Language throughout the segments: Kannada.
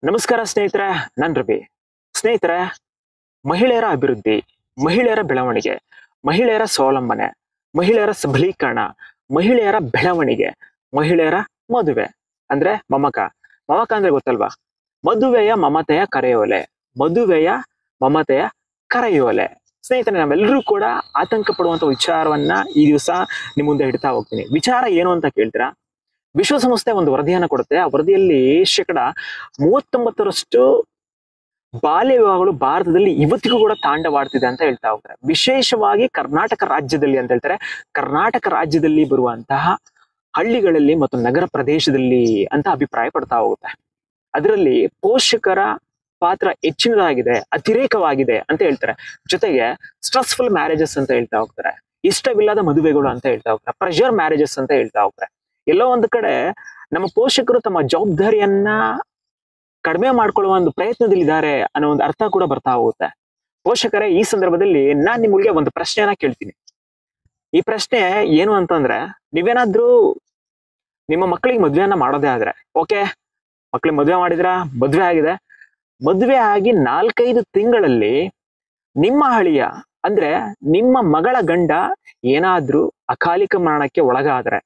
ನಮಸ್ಕಾರ ಸ್ನೇಹಿತರೆ, ನಾನು ರವಿ. ಸ್ನೇಹಿತರೆ, ಮಹಿಳೆಯರ ಅಭಿವೃದ್ಧಿ, ಮಹಿಳೆಯರ ಬೆಳವಣಿಗೆ, ಮಹಿಳೆಯರ ಸ್ವಾವಲಂಬನೆ, ಮಹಿಳೆಯರ ಸಬಲೀಕರಣ, ಮಹಿಳೆಯರ ಬೆಳವಣಿಗೆ, ಮಹಿಳೆಯರ ಮದುವೆ ಅಂದ್ರೆ ಮಮಕ. ಮಮಕ ಅಂದ್ರೆ ಗೊತ್ತಲ್ವಾ? ಮದುವೆಯ ಮಮತೆಯ ಕರೆಯೋಲೆ, ಮದುವೆಯ ಮಮತೆಯ ಕರೆಯೋಲೆ. ಸ್ನೇಹಿತರೆ, ನಾವೆಲ್ಲರೂ ಕೂಡ ಆತಂಕ ಪಡುವಂತ ವಿಚಾರವನ್ನ ಈ ದಿವಸ ನಿಮ್ ಮುಂದೆ ಇಡ್ತಾ ಹೋಗ್ತೀನಿ. ವಿಚಾರ ಏನು ಅಂತ ಕೇಳ್ತೀರಾ? ವಿಶ್ವಸಂಸ್ಥೆ ಒಂದು ವರದಿಯನ್ನ ಕೊಡುತ್ತೆ. ಆ ವರದಿಯಲ್ಲಿ 39% ಬಾಲ್ಯ ವಿವಾಹಗಳು ಭಾರತದಲ್ಲಿ ಇವತ್ತಿಗೂ ಕೂಡ ತಾಂಡವಾಡ್ತಿದೆ ಅಂತ ಹೇಳ್ತಾ ಹೋಗ್ತಾರೆ. ವಿಶೇಷವಾಗಿ ಕರ್ನಾಟಕ ರಾಜ್ಯದಲ್ಲಿ ಅಂತ ಹೇಳ್ತಾರೆ. ಕರ್ನಾಟಕ ರಾಜ್ಯದಲ್ಲಿ ಬರುವಂತಹ ಹಳ್ಳಿಗಳಲ್ಲಿ ಮತ್ತು ನಗರ ಪ್ರದೇಶದಲ್ಲಿ ಅಂತ ಅಭಿಪ್ರಾಯ ಪಡ್ತಾ ಹೋಗುತ್ತೆ. ಅದರಲ್ಲಿ ಪೋಷಕರ ಪಾತ್ರ ಹೆಚ್ಚಿನದಾಗಿದೆ, ಅತಿರೇಕವಾಗಿದೆ ಅಂತ ಹೇಳ್ತಾರೆ. ಜೊತೆಗೆ ಸ್ಟ್ರೆಸ್ಫುಲ್ ಮ್ಯಾರೇಜಸ್ ಅಂತ ಹೇಳ್ತಾ ಹೋಗ್ತಾರೆ, ಇಷ್ಟವಿಲ್ಲದ ಮದುವೆಗಳು ಅಂತ ಹೇಳ್ತಾ ಹೋಗ್ತಾರೆ, ಪ್ರೆಷರ್ ಮ್ಯಾರೇಜಸ್ ಅಂತ ಹೇಳ್ತಾ ಹೋಗ್ತಾರೆ. ಎಲ್ಲೋ ಒಂದು ಕಡೆ ನಮ್ಮ ಪೋಷಕರು ತಮ್ಮ ಜವಾಬ್ದಾರಿಯನ್ನ ಕಡಿಮೆ ಮಾಡ್ಕೊಳ್ಳುವ ಒಂದು ಪ್ರಯತ್ನದಲ್ಲಿದ್ದಾರೆ ಅನ್ನೋ ಒಂದು ಅರ್ಥ ಕೂಡ ಬರ್ತಾ ಹೋಗುತ್ತೆ. ಪೋಷಕರೇ, ಈ ಸಂದರ್ಭದಲ್ಲಿ ನಾನ್ ನಿಮ್ಗೆ ಒಂದು ಪ್ರಶ್ನೆಯನ್ನ ಕೇಳ್ತೀನಿ. ಈ ಪ್ರಶ್ನೆ ಏನು ಅಂತಂದ್ರೆ, ನೀವೇನಾದ್ರೂ ನಿಮ್ಮ ಮಕ್ಕಳಿಗೆ ಮದ್ವೆಯನ್ನ ಮಾಡೋದೇ ಆದ್ರೆ, ಓಕೆ, ಮಕ್ಳಿಗೆ ಮದ್ವೆ ಮಾಡಿದ್ರ, ಮದ್ವೆ ಆಗಿದೆ, ಮದ್ವೆ ಆಗಿ 4-5 ತಿಂಗಳಲ್ಲಿ ನಿಮ್ಮ ಅಳಿಯ ಅಂದ್ರೆ ನಿಮ್ಮ ಮಗಳ ಗಂಡ ಏನಾದ್ರೂ ಅಕಾಲಿಕ ಮರಣಕ್ಕೆ ಒಳಗಾದ್ರೆ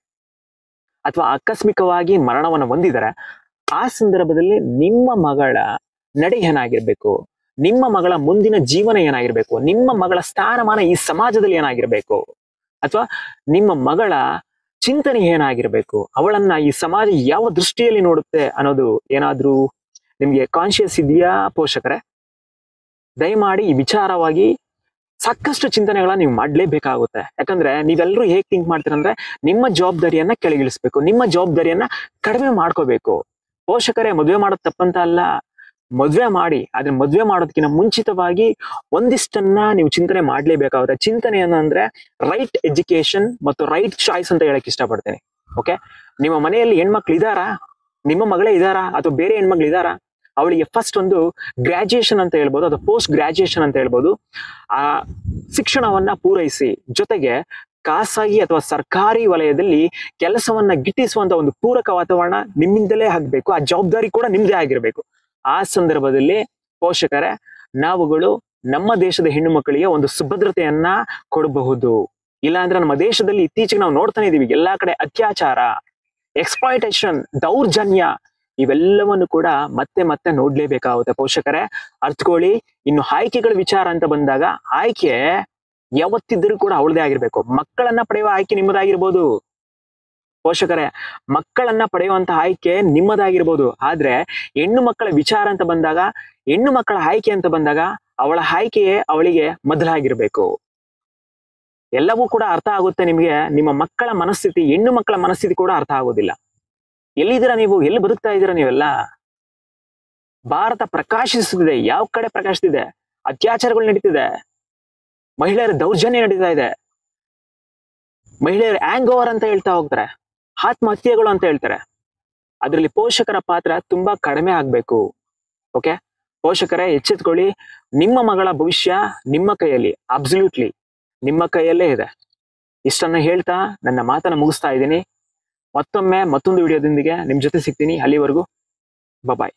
ಅಥವಾ ಆಕಸ್ಮಿಕವಾಗಿ ಮರಣವನ್ನು ಹೊಂದಿದರೆ, ಆ ಸಂದರ್ಭದಲ್ಲಿ ನಿಮ್ಮ ಮಗಳ ನಡೆ ಏನಾಗಿರ್ಬೇಕು, ನಿಮ್ಮ ಮಗಳ ಮುಂದಿನ ಜೀವನ ಏನಾಗಿರ್ಬೇಕು, ನಿಮ್ಮ ಮಗಳ ಸ್ಥಾನಮಾನ ಈ ಸಮಾಜದಲ್ಲಿ ಏನಾಗಿರ್ಬೇಕು, ಅಥವಾ ನಿಮ್ಮ ಮಗಳ ಚಿಂತನೆ ಏನಾಗಿರ್ಬೇಕು, ಅವಳನ್ನ ಈ ಸಮಾಜ ಯಾವ ದೃಷ್ಟಿಯಲ್ಲಿ ನೋಡುತ್ತೆ ಅನ್ನೋದು ಏನಾದ್ರೂ ನಿಮ್ಗೆ ಕಾನ್ಶಿಯಸ್ ಇದೆಯಾ ಪೋಷಕರೇ? ದಯಮಾಡಿ ಈ ವಿಚಾರವಾಗಿ ಸಾಕಷ್ಟು ಚಿಂತನೆಗಳನ್ನ ನೀವು ಮಾಡ್ಲೇಬೇಕಾಗುತ್ತೆ. ಯಾಕಂದ್ರೆ ನೀವೆಲ್ಲರೂ ಹೇಗ್ ಥಿಂಕ್ ಮಾಡ್ತೀರಂದ್ರೆ, ನಿಮ್ಮ ಜವಾಬ್ದಾರಿಯನ್ನ ಕೆಳಗಿಳಿಸ್ಬೇಕು, ನಿಮ್ಮ ಜವಾಬ್ದಾರಿಯನ್ನ ಕಡಿಮೆ ಮಾಡ್ಕೋಬೇಕು. ಪೋಷಕರೇ, ಮದ್ವೆ ಮಾಡೋದು ತಪ್ಪಂತ ಅಲ್ಲ, ಮದ್ವೆ ಮಾಡಿ. ಆದ್ರೆ ಮದ್ವೆ ಮಾಡೋದಕ್ಕಿಂತ ಮುಂಚಿತವಾಗಿ ಒಂದಿಷ್ಟನ್ನ ನೀವು ಚಿಂತನೆ ಮಾಡ್ಲೇಬೇಕಾಗುತ್ತೆ. ಚಿಂತನೆ ಏನಂದ್ರೆ ರೈಟ್ ಎಜುಕೇಶನ್ ಮತ್ತು ರೈಟ್ ಚಾಯ್ಸ್ ಅಂತ ಹೇಳಕ್ ಇಷ್ಟಪಡ್ತೇನೆ. ಓಕೆ, ನಿಮ್ಮ ಮನೆಯಲ್ಲಿ ಹೆಣ್ಮಕ್ಳು ಇದಾರಾ? ನಿಮ್ಮ ಮಗಳೇ ಇದಾರಾ ಅಥವಾ ಬೇರೆ ಹೆಣ್ಮಕ್ಳು ಇದಾರಾ? ಅವಳಿಗೆ ಫಸ್ಟ್ ಒಂದು ಗ್ರಾಜುಯೇಷನ್ ಅಂತ ಹೇಳ್ಬೋದು, ಅಥವಾ ಪೋಸ್ಟ್ ಗ್ರಾಜುಯೇಷನ್ ಅಂತ ಹೇಳ್ಬೋದು, ಆ ಶಿಕ್ಷಣವನ್ನ ಪೂರೈಸಿ, ಜೊತೆಗೆ ಖಾಸಗಿ ಅಥವಾ ಸರ್ಕಾರಿ ವಲಯದಲ್ಲಿ ಕೆಲಸವನ್ನ ಗಿಟ್ಟಿಸುವಂತ ಒಂದು ಪೂರಕ ವಾತಾವರಣ ನಿಮ್ಮಿಂದಲೇ ಆಗ್ಬೇಕು. ಆ ಜವಾಬ್ದಾರಿ ಕೂಡ ನಿಮ್ದೇ ಆಗಿರ್ಬೇಕು. ಆ ಸಂದರ್ಭದಲ್ಲಿ ಪೋಷಕರೇ, ನಾವುಗಳು ನಮ್ಮ ದೇಶದ ಹೆಣ್ಣು ಮಕ್ಕಳಿಗೆ ಒಂದು ಸುಭದ್ರತೆಯನ್ನ ಕೊಡಬಹುದು. ಇಲ್ಲಾಂದ್ರೆ ನಮ್ಮ ದೇಶದಲ್ಲಿ ಇತ್ತೀಚೆಗೆ ನಾವು ನೋಡ್ತಾನೆ ಇದೀವಿ, ಎಲ್ಲಾ ಕಡೆ ಅತ್ಯಾಚಾರ, ಎಕ್ಸ್ಪ್ಲಾಯಿಟೇಷನ್, ದೌರ್ಜನ್ಯ, ಇವೆಲ್ಲವನ್ನು ಕೂಡ ಮತ್ತೆ ಮತ್ತೆ ನೋಡ್ಲೇಬೇಕಾಗುತ್ತೆ. ಪೋಷಕರೇ, ಅರ್ಥಕೊಳ್ಳಿ. ಇನ್ನು ಆಯ್ಕೆಗಳ ವಿಚಾರ ಅಂತ ಬಂದಾಗ, ಆಯ್ಕೆ ಯಾವತ್ತಿದ್ರೂ ಕೂಡ ಅವಳದೇ ಆಗಿರ್ಬೇಕು. ಮಕ್ಕಳನ್ನ ಪಡೆಯುವ ಆಯ್ಕೆ ನಿಮ್ಮದಾಗಿರ್ಬೋದು ಪೋಷಕರೇ, ಮಕ್ಕಳನ್ನ ಪಡೆಯುವಂತ ಆಯ್ಕೆ ನಿಮ್ಮದಾಗಿರ್ಬೋದು. ಆದ್ರೆ ಹೆಣ್ಣು ಮಕ್ಕಳ ವಿಚಾರ ಅಂತ ಬಂದಾಗ, ಹೆಣ್ಣು ಮಕ್ಕಳ ಆಯ್ಕೆ ಅಂತ ಬಂದಾಗ, ಅವಳ ಆಯ್ಕೆಯೇ ಅವಳಿಗೆ ಮೊದಲಾಗಿರ್ಬೇಕು. ಎಲ್ಲವೂ ಕೂಡ ಅರ್ಥ ಆಗುತ್ತೆ ನಿಮ್ಗೆ. ನಿಮ್ಮ ಮಕ್ಕಳ ಮನಸ್ಥಿತಿ, ಹೆಣ್ಣು ಮಕ್ಕಳ ಮನಸ್ಥಿತಿ ಕೂಡ ಅರ್ಥ ಆಗೋದಿಲ್ಲ. ಎಲ್ಲಿದ್ದೀರಾ ನೀವು? ಎಲ್ಲಿ ಬದುಕ್ತಾ ಇದ್ದೀರಾ ನೀವೆಲ್ಲ? ಭಾರತ ಪ್ರಕಾಶಿಸುತ್ತಿದೆ. ಯಾವ ಕಡೆ ಪ್ರಕಾಶಿಸಿದೆ? ಅತ್ಯಾಚಾರಗಳು ನಡೀತಿದೆ, ಮಹಿಳೆಯರ ದೌರ್ಜನ್ಯ ನಡೀತಾ ಇದೆ, ಮಹಿಳೆಯರ ಹ್ಯಾಂಗ್ ಓವರ್ ಅಂತ ಹೇಳ್ತಾ ಹೋಗ್ತಾರೆ, ಆತ್ಮಹತ್ಯೆಗಳು ಅಂತ ಹೇಳ್ತಾರೆ. ಅದರಲ್ಲಿ ಪೋಷಕರ ಪಾತ್ರ ತುಂಬಾ ಕಡಿಮೆ ಆಗ್ಬೇಕು. ಓಕೆ, ಪೋಷಕರೇ, ಎಚ್ಚೆತ್ಕೊಳ್ಳಿ. ನಿಮ್ಮ ಮಗಳ ಭವಿಷ್ಯ ನಿಮ್ಮ ಕೈಯಲ್ಲಿ, ಅಬ್ಸಲ್ಯೂಟ್ಲಿ ನಿಮ್ಮ ಕೈಯಲ್ಲೇ ಇದೆ. ಇಷ್ಟನ್ನ ಹೇಳ್ತಾ ನನ್ನ ಮಾತನ್ನ ಮುಗಿಸ್ತಾ ಇದ್ದೀನಿ. ಮತ್ತೊಮ್ಮೆ ಮತ್ತೊಂದು ವಿಡಿಯೋದೊಂದಿಗೆ ನಿಮ್ ಜೊತೆ ಸಿಗ್ತೀನಿ. ಅಲ್ಲಿವರೆಗೂ ಬಾಯ್.